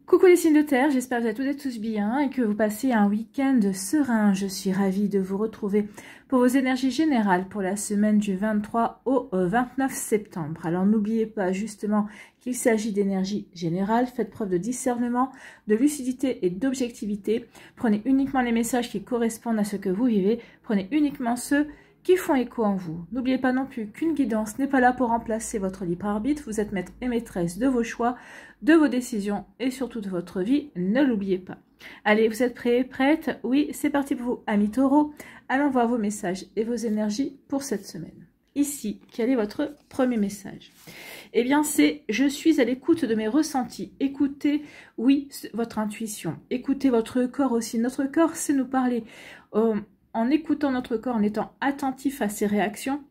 Coucou les signes de terre, j'espère que vous allez toutes et tous bien et que vous passez un week-end serein. Je suis ravie de vous retrouver pour vos énergies générales pour la semaine du 23 au 29 septembre. Alors n'oubliez pas justement qu'il s'agit d'énergie générale. Faites preuve de discernement, de lucidité et d'objectivité. Prenez uniquement les messages qui correspondent à ce que vous vivez. Prenez uniquement ceux qui font écho en vous. N'oubliez pas non plus qu'une guidance n'est pas là pour remplacer votre libre arbitre. Vous êtes maître et maîtresse de vos choix, de vos décisions et surtout de votre vie. Ne l'oubliez pas. Allez, vous êtes prêts, prêtes? Oui, c'est parti pour vous, amis taureaux. Allons voir vos messages et vos énergies pour cette semaine. Ici, quel est votre premier message? Eh bien, c'est « Je suis à l'écoute de mes ressentis ». Écoutez, oui, votre intuition. Écoutez votre corps aussi. Notre corps sait nous parler. En écoutant notre corps, en étant attentif à ses réactions,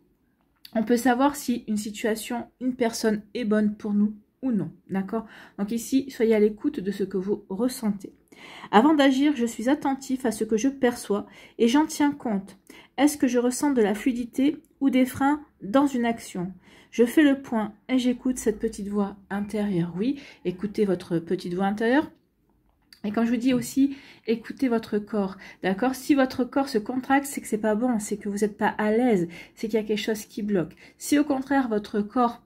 on peut savoir si une situation, une personne est bonne pour nous ou non. D'accord? Donc ici, soyez à l'écoute de ce que vous ressentez. Avant d'agir, je suis attentif à ce que je perçois et j'en tiens compte. Est-ce que je ressens de la fluidité ou des freins dans une action? Je fais le point et j'écoute cette petite voix intérieure. Oui, écoutez votre petite voix intérieure. Et quand je vous dis aussi, écoutez votre corps, d'accord? Si votre corps se contracte, c'est que c'est pas bon, c'est que vous n'êtes pas à l'aise, c'est qu'il y a quelque chose qui bloque. Si au contraire, votre corps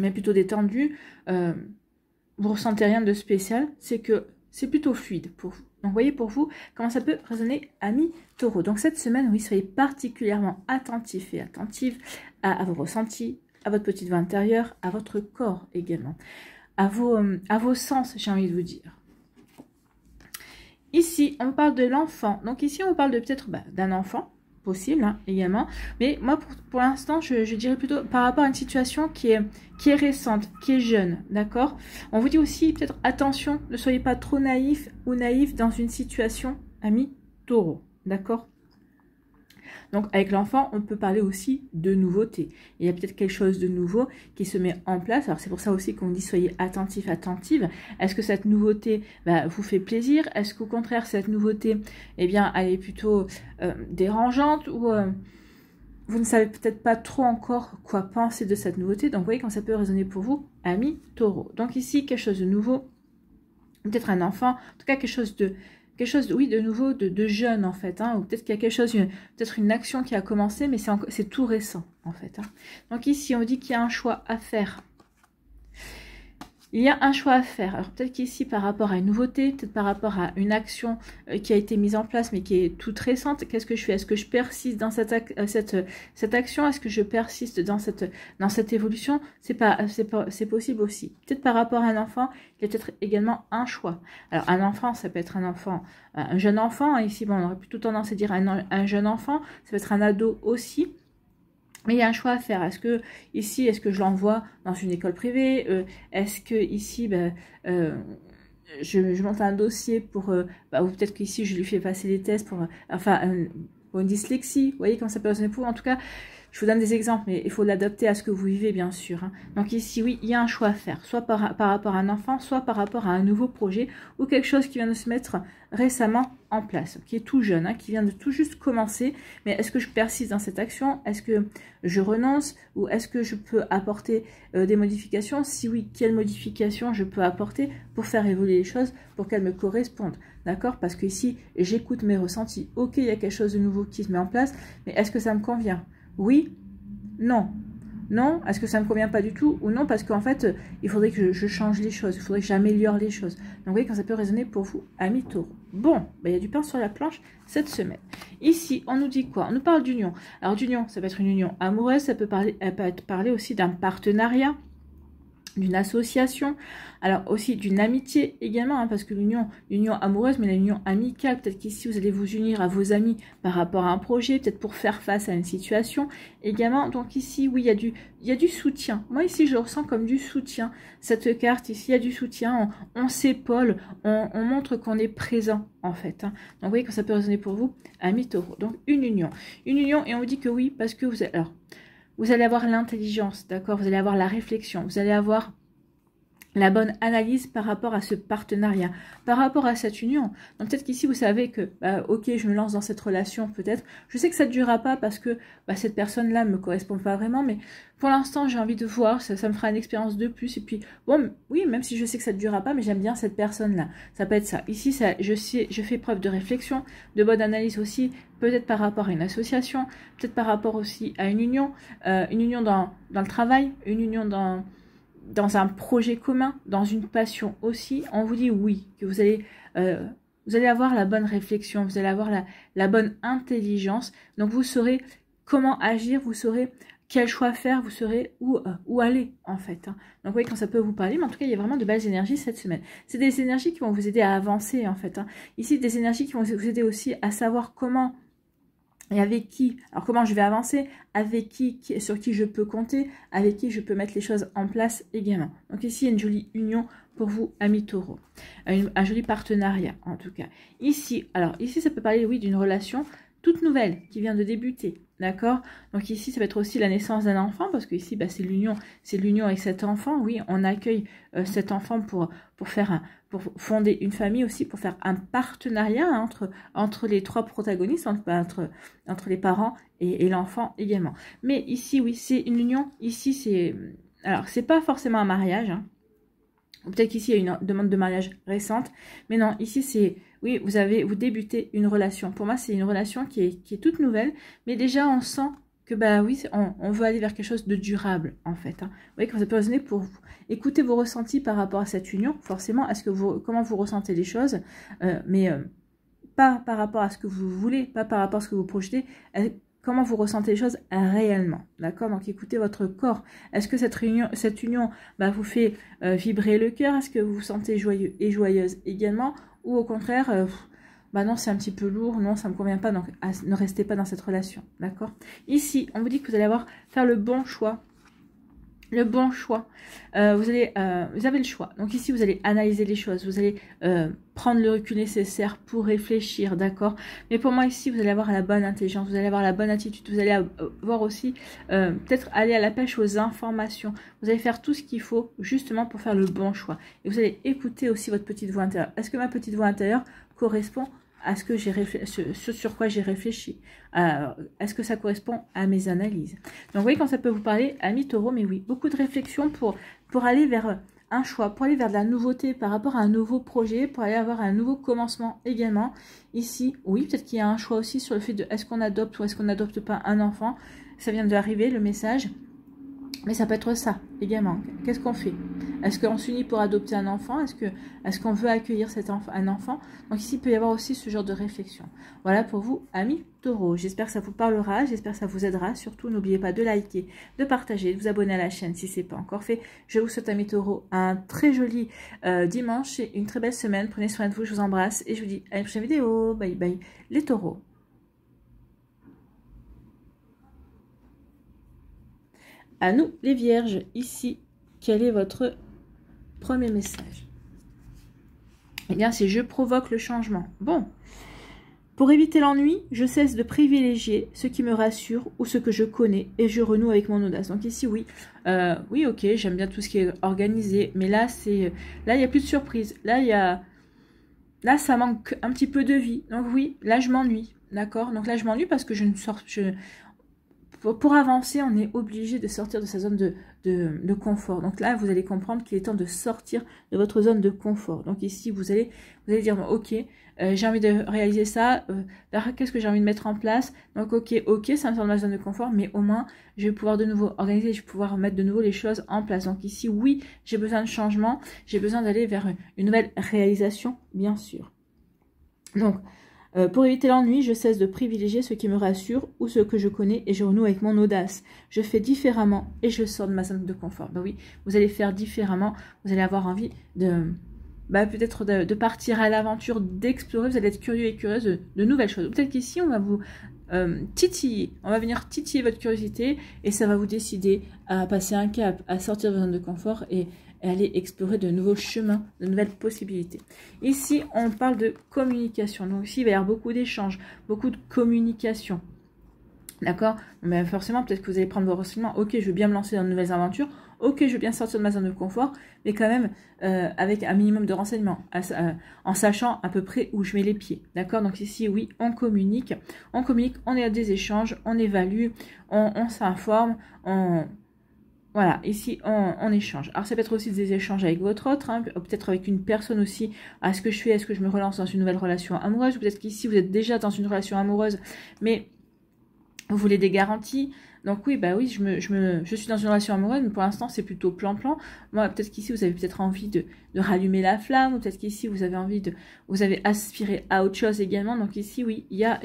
est plutôt détendu, vous ressentez rien de spécial, c'est que c'est plutôt fluide pour vous. Donc, voyez pour vous comment ça peut résonner, amis taureaux. Donc, cette semaine, oui, soyez particulièrement attentifs et attentives à vos ressentis, à votre petite voix intérieure, à votre corps également, à vos sens, j'ai envie de vous dire. Ici, on parle de l'enfant. Donc ici, on parle de peut-être d'un enfant, possible hein, également. Mais moi, pour l'instant, je dirais plutôt par rapport à une situation qui est récente, qui est jeune, d'accord? On vous dit aussi, peut-être, attention, ne soyez pas trop naïf ou naïf dans une situation, amis taureaux, d'accord? Donc, avec l'enfant, on peut parler aussi de nouveauté. Il y a peut-être quelque chose de nouveau qui se met en place. Alors, c'est pour ça aussi qu'on dit soyez attentifs, attentives. Est-ce que cette nouveauté vous fait plaisir? Est-ce qu'au contraire, cette nouveauté, eh bien, elle est plutôt dérangeante ou vous ne savez peut-être pas trop encore quoi penser de cette nouveauté. Donc, vous voyez quand ça peut résonner pour vous, amis taureaux. Donc, ici, quelque chose de nouveau, peut-être un enfant, en tout cas, quelque chose de oui, de nouveau, de jeune en fait, hein, ou peut-être qu'il y a quelque chose, peut-être une action qui a commencé, mais c'est tout récent en fait. Hein. Donc ici, on dit qu'il y a un choix à faire. Il y a un choix à faire. Alors peut-être qu'ici, par rapport à une nouveauté, peut-être par rapport à une action qui a été mise en place, mais qui est toute récente, qu'est-ce que je fais? Est-ce que je persiste dans cette action? Est-ce que je persiste dans cette évolution? C'est possible aussi. Peut-être par rapport à un enfant, il y a peut-être également un choix. Alors un enfant, ça peut être un enfant, un jeune enfant. Ici, bon, on aurait plutôt tendance à dire un jeune enfant. Ça peut être un ado aussi. Mais il y a un choix à faire. Est-ce que ici, est-ce que je l'envoie dans une école privée? Est-ce que ici, je monte un dossier pour, ou peut-être qu'ici, je lui fais passer des tests pour, pour une dyslexie. Vous voyez comment ça peut résonner pour vous. En tout cas, je vous donne des exemples, mais il faut l'adapter à ce que vous vivez, bien sûr. Hein. Donc ici, oui, il y a un choix à faire, soit par rapport à un enfant, soit par rapport à un nouveau projet ou quelque chose qui vient de se mettre récemment en place, qui est tout jeune, hein, qui vient de tout juste commencer. Mais est-ce que je persiste dans cette action? Est-ce que je renonce? Ou est-ce que je peux apporter des modifications? Si oui, quelles modifications je peux apporter pour faire évoluer les choses, pour qu'elles me correspondent? D'accord? Parce que ici, j'écoute mes ressentis. Ok, il y a quelque chose de nouveau qui se met en place, mais est-ce que ça me convient? Oui, non. Non, est-ce que ça ne me convient pas du tout? Ou non, parce qu'en fait, il faudrait que je change les choses, il faudrait que j'améliore les choses. Donc, vous voyez, quand ça peut résonner pour vous, amis taureaux. Bon, il y a du pain sur la planche cette semaine. Ici, on nous dit quoi? On nous parle d'union. Alors, d'union, ça peut être une union amoureuse, ça peut parler aussi d'un partenariat, d'une association, alors aussi d'une amitié également, hein, parce que l'union amoureuse, mais l'union amicale, peut-être qu'ici vous allez vous unir à vos amis par rapport à un projet, peut-être pour faire face à une situation également. Donc ici, oui, il y a du soutien. Moi ici, je ressens comme du soutien. Cette carte ici, il y a du soutien, on s'épaule, on montre qu'on est présent en fait. Hein. Donc vous voyez que ça peut résonner pour vous, amis taureaux. Donc une union, et on vous dit que oui, parce que vous allez avoir l'intelligence, d'accord? Vous allez avoir la réflexion, vous allez avoir la bonne analyse par rapport à ce partenariat, par rapport à cette union. Donc peut-être qu'ici, vous savez que, ok, je me lance dans cette relation, peut-être. Je sais que ça ne durera pas parce que cette personne-là ne me correspond pas vraiment, mais pour l'instant, j'ai envie de voir, ça me fera une expérience de plus. Et puis, bon, oui, même si je sais que ça ne durera pas, mais j'aime bien cette personne-là. Ça peut être ça. Ici, je fais preuve de réflexion, de bonne analyse aussi, peut-être par rapport à une association, peut-être par rapport aussi à une union dans le travail, une union dans un projet commun, dans une passion aussi. On vous dit oui, que vous allez avoir la bonne réflexion, vous allez avoir la bonne intelligence. Donc vous saurez comment agir, vous saurez quel choix faire, vous saurez où aller en fait. Donc vous voyez quand ça peut vous parler, mais en tout cas il y a vraiment de belles énergies cette semaine. C'est des énergies qui vont vous aider à avancer en fait. Ici des énergies qui vont vous aider aussi à savoir comment et avec qui, alors comment je vais avancer, avec qui, sur qui je peux compter, avec qui je peux mettre les choses en place également. Donc ici, il y a une jolie union pour vous, amis taureaux. Un joli partenariat, en tout cas. Ici, ça peut parler, oui, d'une relation toute nouvelle qui vient de débuter. D'accord? Donc ici, ça va être aussi la naissance d'un enfant, parce que ici, c'est l'union avec cet enfant. Oui, on accueille cet enfant pour fonder une famille aussi, pour faire un partenariat entre les trois protagonistes, entre les parents et l'enfant également. Mais ici, oui, c'est une union. Ici, c'est pas forcément un mariage, hein. Peut-être qu'ici, il y a une demande de mariage récente. Mais non, ici, c'est... Oui, vous débutez une relation. Pour moi, c'est une relation qui est toute nouvelle. Mais déjà, on sent que, oui, on veut aller vers quelque chose de durable, en fait. Hein. Vous voyez, que ça peut résonner pour vous. Écoutez vos ressentis par rapport à cette union. Forcément, comment vous ressentez les choses. Mais pas par rapport à ce que vous voulez, pas par rapport à ce que vous projetez. Comment vous ressentez les choses réellement, d'accord? Donc écoutez votre corps. Est-ce que cette union vous fait vibrer le cœur? Est-ce que vous vous sentez joyeux et joyeuse également? Ou au contraire, non, c'est un petit peu lourd, non, ça ne me convient pas, donc ne restez pas dans cette relation, d'accord? Ici, on vous dit que vous allez faire le bon choix. Le bon choix. Vous avez le choix. Donc ici, vous allez analyser les choses. Vous allez prendre le recul nécessaire pour réfléchir, d'accord? Mais pour moi, ici, vous allez avoir la bonne intelligence. Vous allez avoir la bonne attitude. Vous allez avoir aussi peut-être aller à la pêche aux informations. Vous allez faire tout ce qu'il faut justement pour faire le bon choix. Et vous allez écouter aussi votre petite voix intérieure. Est-ce que ma petite voix intérieure correspond à ce sur quoi j'ai réfléchi? Est-ce que ça correspond à mes analyses? Donc vous voyez quand ça peut vous parler, amis taureaux, mais oui, beaucoup de réflexion pour aller vers un choix, pour aller vers de la nouveauté par rapport à un nouveau projet, pour aller avoir un nouveau commencement également. Ici, oui, peut-être qu'il y a un choix aussi sur le fait de est-ce qu'on adopte ou est-ce qu'on n'adopte pas un enfant. Ça vient d'arriver, le message. Mais ça peut être ça également. Qu'est-ce qu'on fait? Est-ce qu'on s'unit pour adopter un enfant? Est-ce qu'on veut accueillir un enfant? Donc ici, il peut y avoir aussi ce genre de réflexion. Voilà pour vous, amis taureaux. J'espère que ça vous parlera, j'espère que ça vous aidera. Surtout, n'oubliez pas de liker, de partager, de vous abonner à la chaîne si ce n'est pas encore fait. Je vous souhaite, amis taureaux, un très joli dimanche et une très belle semaine. Prenez soin de vous, je vous embrasse et je vous dis à une prochaine vidéo. Bye bye les taureaux. À nous, les vierges, ici, quel est votre premier message? Eh bien, c'est « Je provoque le changement ». Bon, pour éviter l'ennui, je cesse de privilégier ce qui me rassure ou ce que je connais et je renoue avec mon audace. Donc ici, oui, oui, ok, j'aime bien tout ce qui est organisé, mais là, il n'y a plus de surprise. Là, ça manque un petit peu de vie. Donc oui, là, je m'ennuie, d'accord? Donc là, je m'ennuie parce que pour avancer, on est obligé de sortir de sa zone de confort. Donc là, vous allez comprendre qu'il est temps de sortir de votre zone de confort. Donc ici, vous allez dire, bon, ok, j'ai envie de réaliser ça. Qu'est-ce que j'ai envie de mettre en place? Donc ok, ça me sort de ma zone de confort, mais au moins, je vais pouvoir de nouveau organiser, je vais pouvoir mettre de nouveau les choses en place. Donc ici, oui, j'ai besoin de changement, j'ai besoin d'aller vers une nouvelle réalisation, bien sûr. Donc, pour éviter l'ennui, je cesse de privilégier ce qui me rassure ou ce que je connais et je renoue avec mon audace. Je fais différemment et je sors de ma zone de confort. Ben oui, vous allez faire différemment, vous allez avoir envie peut-être de partir à l'aventure, d'explorer, vous allez être curieux et curieuse de nouvelles choses. Peut-être qu'ici, on va vous titiller, on va venir titiller votre curiosité et ça va vous décider à passer un cap, à sortir de votre zone de confort et aller explorer de nouveaux chemins, de nouvelles possibilités. Ici, on parle de communication. Donc ici, il va y avoir beaucoup d'échanges, beaucoup de communication. D'accord? Mais forcément, peut-être que vous allez prendre vos renseignements. Ok, je veux bien me lancer dans de nouvelles aventures. Ok, je veux bien sortir de ma zone de confort. Mais quand même, avec un minimum de renseignements. En sachant à peu près où je mets les pieds. D'accord? Donc ici, oui, on communique. On communique, on est à des échanges, on évalue, on s'informe, Voilà, ici, on échange. Alors, ça peut être aussi des échanges avec votre autre, hein, peut-être avec une personne aussi. Est-ce que je fais, est-ce que je me relance dans une nouvelle relation amoureuse? Peut-être qu'ici, vous êtes déjà dans une relation amoureuse, mais vous voulez des garanties. Donc oui, bah oui, je suis dans une relation amoureuse, mais pour l'instant, c'est plutôt plan-plan. Moi, peut-être qu'ici, vous avez peut-être envie de rallumer la flamme, ou peut-être qu'ici, vous avez vous avez aspiré à autre chose également. Donc ici, oui, il y a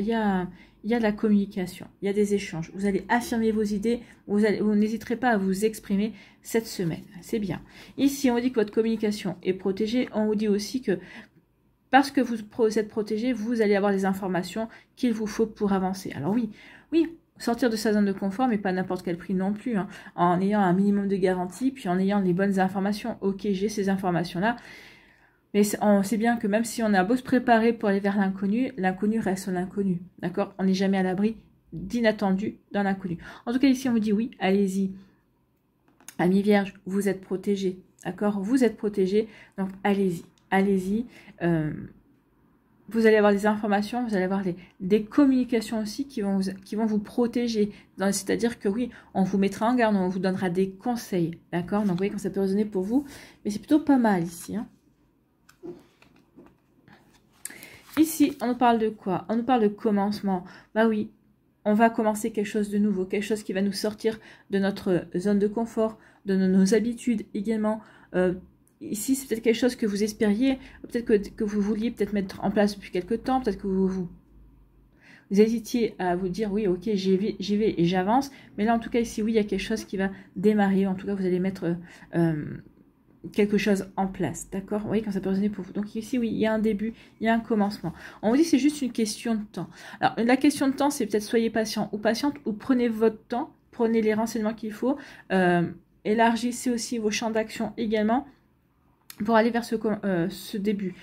de la communication, il y a des échanges. Vous allez affirmer vos idées, vous n'hésiterez pas à vous exprimer cette semaine. C'est bien. Ici, on vous dit que votre communication est protégée. On vous dit aussi que parce que vous êtes protégé, vous allez avoir les informations qu'il vous faut pour avancer. Alors oui, sortir de sa zone de confort, mais pas n'importe quel prix non plus, hein, en ayant un minimum de garantie, puis en ayant les bonnes informations. Ok, j'ai ces informations-là, mais on sait bien que même si on a beau se préparer pour aller vers l'inconnu, l'inconnu reste l'inconnu, d'accord? On n'est jamais à l'abri d'inattendu dans l'inconnu. En tout cas, ici, on vous dit oui, allez-y. Amis vierges, vous êtes protégés, d'accord? Vous êtes protégés, donc allez-y, allez-y. Vous allez avoir des informations, vous allez avoir des communications aussi qui vont vous protéger. C'est-à-dire que oui, on vous mettra en garde, on vous donnera des conseils, d'accord? Donc vous voyez quand ça peut résonner pour vous, mais c'est plutôt pas mal ici, hein. Ici, on nous parle de quoi? On nous parle de commencement. Bah oui, on va commencer quelque chose de nouveau, quelque chose qui va nous sortir de notre zone de confort, de nos habitudes également. Ici, c'est peut-être quelque chose que vous espériez, peut-être que vous vouliez peut-être mettre en place depuis quelque temps, peut-être que vous hésitiez à vous dire, oui, ok, j'y vais et j'avance. Mais là, en tout cas, ici, oui, il y a quelque chose qui va démarrer. En tout cas, vous allez mettre quelque chose en place, d'accord? Vous voyez quand ça peut résonner pour vous. Donc ici, oui, il y a un début, il y a un commencement. On vous dit que c'est juste une question de temps. Alors, la question de temps, c'est peut-être soyez patient ou patiente, ou prenez votre temps, prenez les renseignements qu'il faut, élargissez aussi vos champs d'action également, pour aller vers ce début.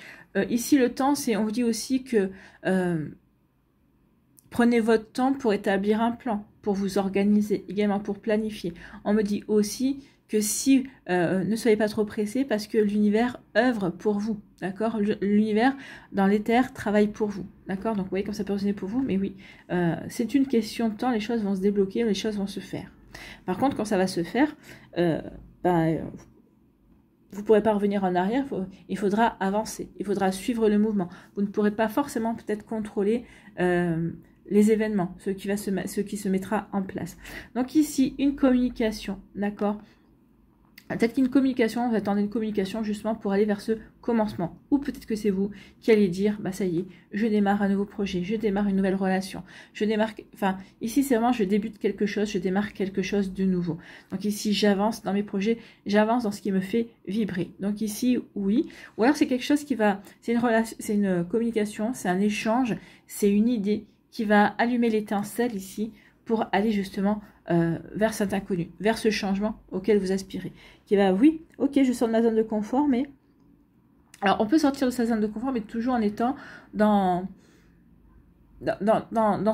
Ici, le temps, on vous dit aussi que prenez votre temps pour établir un plan, pour vous organiser, également pour planifier. On me dit aussi que si, ne soyez pas trop pressés parce que l'univers œuvre pour vous, d'accord? L'univers, dans l'éther, travaille pour vous, d'accord? Donc, vous voyez comme ça peut résonner pour vous, mais oui, c'est une question de temps, les choses vont se débloquer, les choses vont se faire. Par contre, quand ça va se faire, vous ne pourrez pas revenir en arrière, il faudra avancer, il faudra suivre le mouvement. Vous ne pourrez pas forcément peut-être contrôler les événements, ce qui se mettra en place. Donc ici, une communication, d'accord? Peut-être qu'une communication, vous attendez une communication justement pour aller vers ce commencement. Ou peut-être que c'est vous qui allez dire, bah ça y est, je démarre un nouveau projet, je démarre une nouvelle relation. Enfin, ici c'est vraiment, je débute quelque chose, je démarre quelque chose de nouveau. Donc ici, j'avance dans mes projets, j'avance dans ce qui me fait vibrer. Donc ici, oui. Ou alors c'est quelque chose qui va, c'est une communication, c'est un échange, c'est une idée qui va allumer l'étincelle ici pour aller justement vers cet inconnu, vers ce changement auquel vous aspirez. Qui va, oui, ok, je sors de ma zone de confort, mais... Alors, on peut sortir de sa zone de confort, mais toujours en étant dans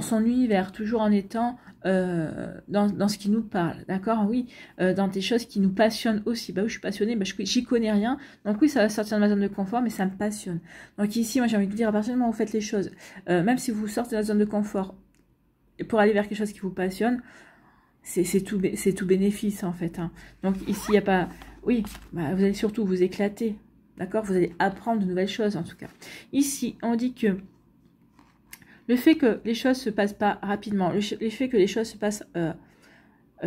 son univers, toujours en étant dans ce qui nous parle, d'accord? Oui, dans des choses qui nous passionnent aussi. Bah oui, je suis passionnée, bah, j'y connais rien, donc oui, ça va sortir de ma zone de confort, mais ça me passionne. Donc ici, moi, j'ai envie de vous dire, à partir du moment où vous faites les choses, même si vous sortez de la zone de confort, pour aller vers quelque chose qui vous passionne, c'est tout bénéfice en fait, hein. Donc ici il n'y a pas, oui, bah, vous allez surtout vous éclater, d'accord? Vous allez apprendre de nouvelles choses en tout cas. Ici on dit que le fait que les choses se passent pas rapidement, le fait que les choses se passent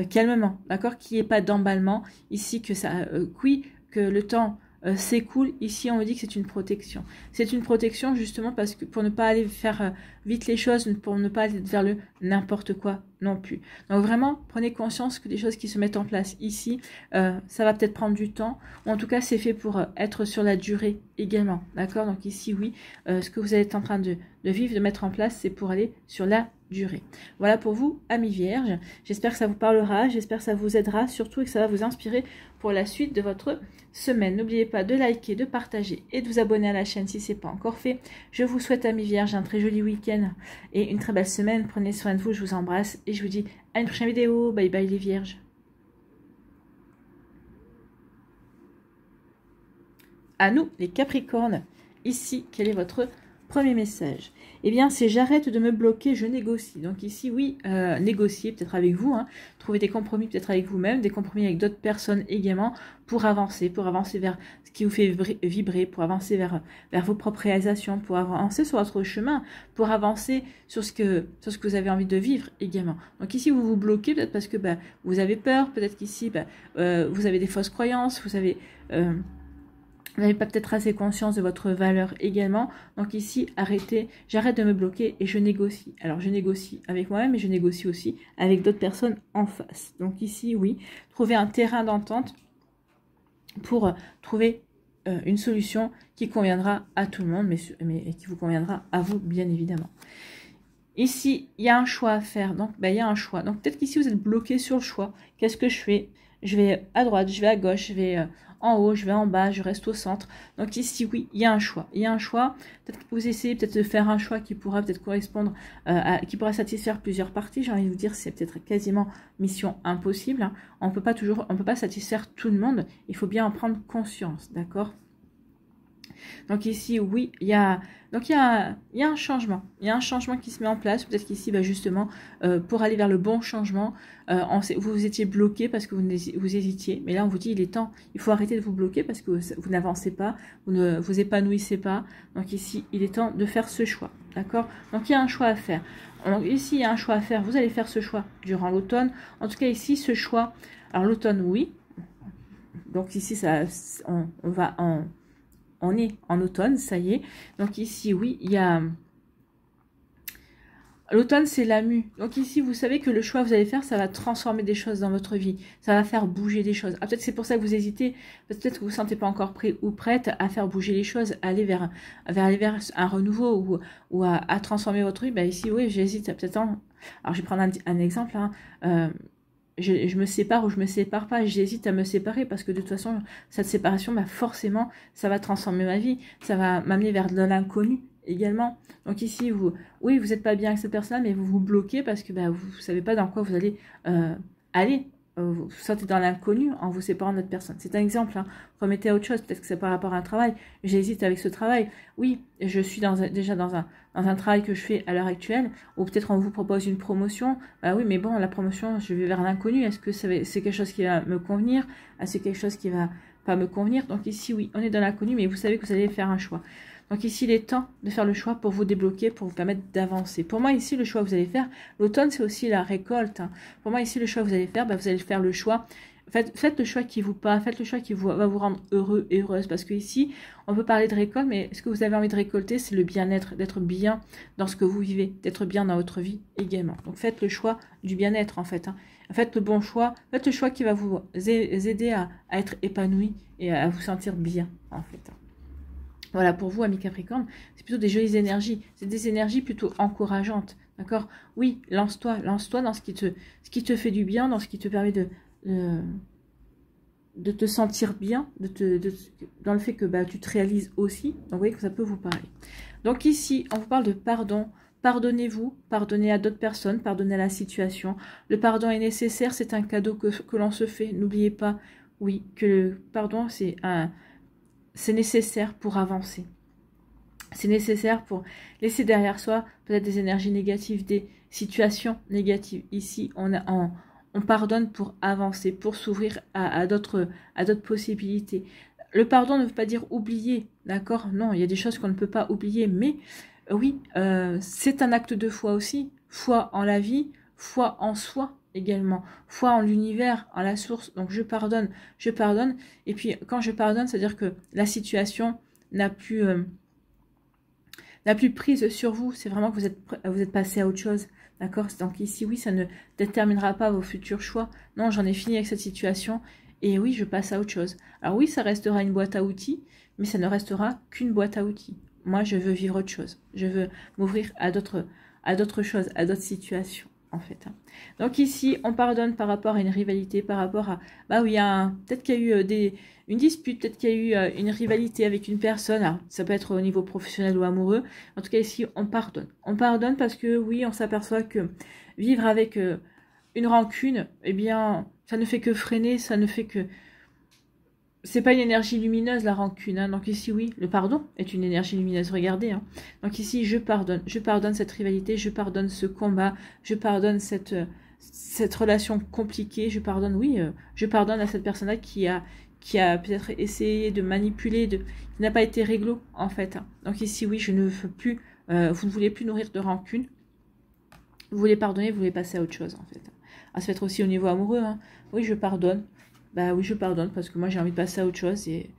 calmement, d'accord, qu'il n'y ait pas d'emballement ici, que ça, oui, que le temps s'écoule. Ici on me dit que c'est une protection. C'est une protection justement parce que pour ne pas aller faire vite les choses, pour ne pas aller vers le n'importe quoi non plus. Donc vraiment prenez conscience que les choses qui se mettent en place ici, ça va peut-être prendre du temps, ou en tout cas c'est fait pour être sur la durée également, d'accord? Donc ici oui, ce que vous êtes en train de vivre, de mettre en place, c'est pour aller sur la durer. Voilà pour vous, amis vierges. J'espère que ça vous parlera, j'espère que ça vous aidera, surtout et que ça va vous inspirer pour la suite de votre semaine. N'oubliez pas de liker, de partager et de vous abonner à la chaîne si ce n'est pas encore fait. Je vous souhaite, amis vierges, un très joli week-end et une très belle semaine. Prenez soin de vous, je vous embrasse et je vous dis à une prochaine vidéo. Bye bye les vierges. À nous, les Capricornes. Ici, quel est votre premier message? Eh bien, c'est j'arrête de me bloquer, je négocie. Donc ici, oui, négocier peut-être avec vous, hein, trouver des compromis peut-être avec vous-même, des compromis avec d'autres personnes également pour avancer vers ce qui vous fait vibrer, pour avancer vers vos propres réalisations, pour avancer sur votre chemin, pour avancer sur ce que vous avez envie de vivre également. Donc ici, vous vous bloquez peut-être parce que vous avez peur, peut-être qu'ici, vous avez des fausses croyances, vous n'avez pas peut-être assez conscience de votre valeur également. Donc ici, j'arrête de me bloquer et je négocie. Alors je négocie avec moi-même, mais je négocie aussi avec d'autres personnes en face. Donc ici, oui, trouver un terrain d'entente pour trouver une solution qui conviendra à tout le monde, mais qui vous conviendra à vous, bien évidemment. Ici, il y a un choix à faire. Donc, il y a un choix. Donc peut-être qu'ici, vous êtes bloqué sur le choix. Qu'est-ce que je fais? Je vais à droite, je vais à gauche, je vais en haut, je vais en bas, je reste au centre. Donc ici, oui, il y a un choix. Il y a un choix. Peut-être que vous essayez peut-être de faire un choix qui pourra peut-être correspondre, qui pourra satisfaire plusieurs parties. J'ai envie de vous dire, c'est peut-être quasiment mission impossible. Hein. On peut pas satisfaire tout le monde. Il faut bien en prendre conscience, d'accord? Donc ici, oui, il y a un changement. Il y a un changement qui se met en place. Peut-être qu'ici, justement, pour aller vers le bon changement, vous étiez bloqué parce que vous hésitiez. Mais là, on vous dit, il est temps. Il faut arrêter de vous bloquer parce que vous n'avancez pas, vous ne vous épanouissez pas. Donc ici, il est temps de faire ce choix. D'accord? Donc il y a un choix à faire. Donc ici, il y a un choix à faire. Vous allez faire ce choix durant l'automne. En tout cas, ici, ce choix. Alors l'automne, oui. Donc ici, on est en automne, ça y est. Donc ici, oui, il y a... L'automne, c'est la mue. Donc ici, vous savez que le choix que vous allez faire, ça va transformer des choses dans votre vie. Ça va faire bouger des choses. Ah, peut-être c'est pour ça que vous hésitez. Peut-être que vous ne vous sentez pas encore prêt ou prête à faire bouger les choses, à aller vers un renouveau ou à transformer votre vie. Ici, oui, j'hésite. Peut-être. Alors, je vais prendre un exemple. Hein. Je me sépare ou je me sépare pas, j'hésite à me séparer parce que de toute façon, cette séparation, forcément, ça va transformer ma vie, ça va m'amener vers de l'inconnu également. Donc ici, vous n'êtes pas bien avec cette personne, mais vous vous bloquez parce que vous ne savez pas dans quoi vous allez aller. Vous sortez dans l'inconnu en vous séparant de notre personne. C'est un exemple, hein. Remettez à autre chose, peut-être que c'est par rapport à un travail. J'hésite avec ce travail. Oui, je suis déjà dans un travail que je fais à l'heure actuelle, ou peut-être on vous propose une promotion. Oui, mais bon, la promotion, je vais vers l'inconnu. Est-ce que c'est quelque chose qui va me convenir? C'est quelque chose qui va pas me convenir? Donc ici, oui, on est dans l'inconnu, mais vous savez que vous allez faire un choix. Donc ici, il est temps de faire le choix pour vous débloquer, pour vous permettre d'avancer. Pour moi, ici, le choix que vous allez faire, l'automne, c'est aussi la récolte. Hein. Pour moi, ici, le choix que vous allez faire, vous allez faire le choix. Faites le choix qui vous parle, faites le choix qui va vous rendre heureux et heureuse. Parce que ici, on peut parler de récolte, mais ce que vous avez envie de récolter, c'est le bien-être, d'être bien dans ce que vous vivez, d'être bien dans votre vie également. Donc faites le choix du bien-être, en fait. Hein. Faites le bon choix, faites le choix qui va vous aider à être épanoui et à vous sentir bien, en fait. Voilà, pour vous, amis Capricorne, c'est plutôt des jolies énergies. C'est des énergies plutôt encourageantes, d'accord? Oui, lance-toi dans ce qui te fait du bien, dans ce qui te permet de te sentir bien, dans le fait que tu te réalises aussi. Donc, vous voyez que ça peut vous parler. Donc ici, on vous parle de pardon. Pardonnez-vous, pardonnez à d'autres personnes, pardonnez à la situation. Le pardon est nécessaire, c'est un cadeau que l'on se fait. N'oubliez pas, oui, que le pardon, c'est nécessaire pour avancer. C'est nécessaire pour laisser derrière soi peut-être des énergies négatives, des situations négatives. Ici, on pardonne pour avancer, pour s'ouvrir à d'autres possibilités. Le pardon ne veut pas dire oublier, d'accord? Non, il y a des choses qu'on ne peut pas oublier, mais oui, c'est un acte de foi aussi. Foi en la vie, foi en soi également, foi en l'univers, en la source. Donc je pardonne, et puis quand je pardonne, c'est-à-dire que la situation n'a plus prise sur vous, c'est vraiment que vous êtes passé à autre chose, d'accord? Donc ici, oui, ça ne déterminera pas vos futurs choix. Non, j'en ai fini avec cette situation, et oui, je passe à autre chose. Alors oui, ça restera une boîte à outils, mais ça ne restera qu'une boîte à outils. Moi, je veux vivre autre chose. Je veux m'ouvrir à d'autres à d'autres choses, à d'autres situations, en fait. Donc ici, on pardonne par rapport à une rivalité, par rapport à... Bah oui, peut-être qu'il y a eu une dispute, peut-être qu'il y a eu une rivalité avec une personne. Alors, ça peut être au niveau professionnel ou amoureux. En tout cas, ici, on pardonne. On pardonne parce que, oui, on s'aperçoit que vivre avec une rancune, eh bien, ça ne fait que freiner, ça ne fait que... C'est pas une énergie lumineuse, la rancune. Hein. Donc ici, oui, le pardon est une énergie lumineuse. Regardez. Hein. Donc ici, je pardonne. Je pardonne cette rivalité. Je pardonne ce combat. Je pardonne cette relation compliquée. Je pardonne, oui, je pardonne à cette personne-là qui a peut-être essayé de manipuler, qui n'a pas été réglo, en fait. Hein. Donc ici, oui, je ne veux plus... vous ne voulez plus nourrir de rancune. Vous voulez pardonner, vous voulez passer à autre chose, en fait. Ah, ça peut être aussi au niveau amoureux. Hein. Oui, je pardonne. Bah oui, je pardonne parce que moi j'ai envie de passer à autre chose et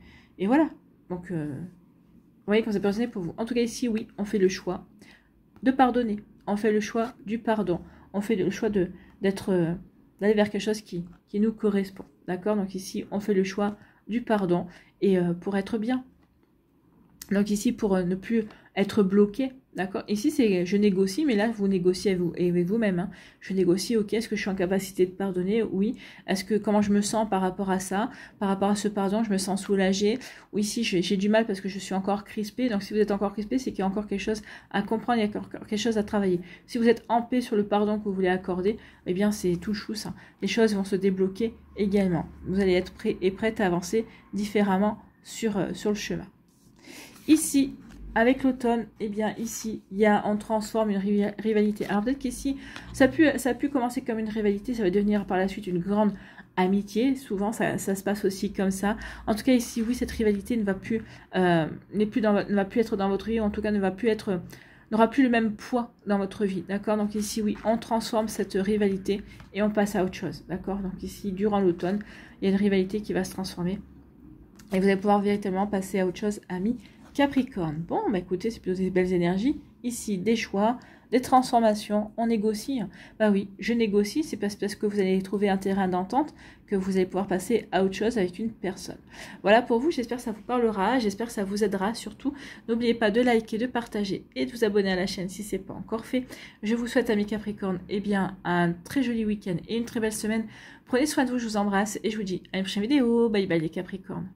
voilà. Donc, vous voyez comme ça peut résonner pour vous. En tout cas, ici, oui, on fait le choix de pardonner. On fait le choix du pardon. On fait le choix d'aller vers quelque chose qui nous correspond. D'accord? Donc ici, on fait le choix du pardon et pour être bien. Donc ici, pour ne plus être bloqué, d'accord? Ici, c'est je négocie, mais là, vous négociez avec vous-même. Hein. Je négocie, ok, est-ce que je suis en capacité de pardonner? Oui. Est-ce que, comment je me sens par rapport à ça? Par rapport à ce pardon, je me sens soulagée. Ou ici, j'ai du mal parce que je suis encore crispée. Donc si vous êtes encore crispée, c'est qu'il y a encore quelque chose à comprendre, il y a encore quelque chose à travailler. Si vous êtes en paix sur le pardon que vous voulez accorder, eh bien, c'est tout chou, ça. Les choses vont se débloquer également. Vous allez être prêt et prête à avancer différemment sur le chemin. Ici, avec l'automne, eh bien ici, on transforme une rivalité. Alors peut-être qu'ici, ça a pu commencer comme une rivalité, ça va devenir par la suite une grande amitié. Souvent, ça se passe aussi comme ça. En tout cas, ici, oui, cette rivalité ne va plus être dans votre vie, ou en tout cas n'aura plus le même poids dans votre vie, d'accord? Donc ici, oui, on transforme cette rivalité et on passe à autre chose, d'accord? Donc ici, durant l'automne, il y a une rivalité qui va se transformer et vous allez pouvoir véritablement passer à autre chose, amis Capricorne. Bon, bah écoutez, c'est plutôt des belles énergies. Ici, des choix, des transformations, on négocie. Bah oui, je négocie, c'est parce que vous allez trouver un terrain d'entente que vous allez pouvoir passer à autre chose avec une personne. Voilà pour vous, j'espère que ça vous parlera, j'espère que ça vous aidera surtout. N'oubliez pas de liker, de partager et de vous abonner à la chaîne si ce n'est pas encore fait. Je vous souhaite, amis Capricorne, eh bien, un très joli week-end et une très belle semaine. Prenez soin de vous, je vous embrasse et je vous dis à une prochaine vidéo. Bye bye les Capricornes.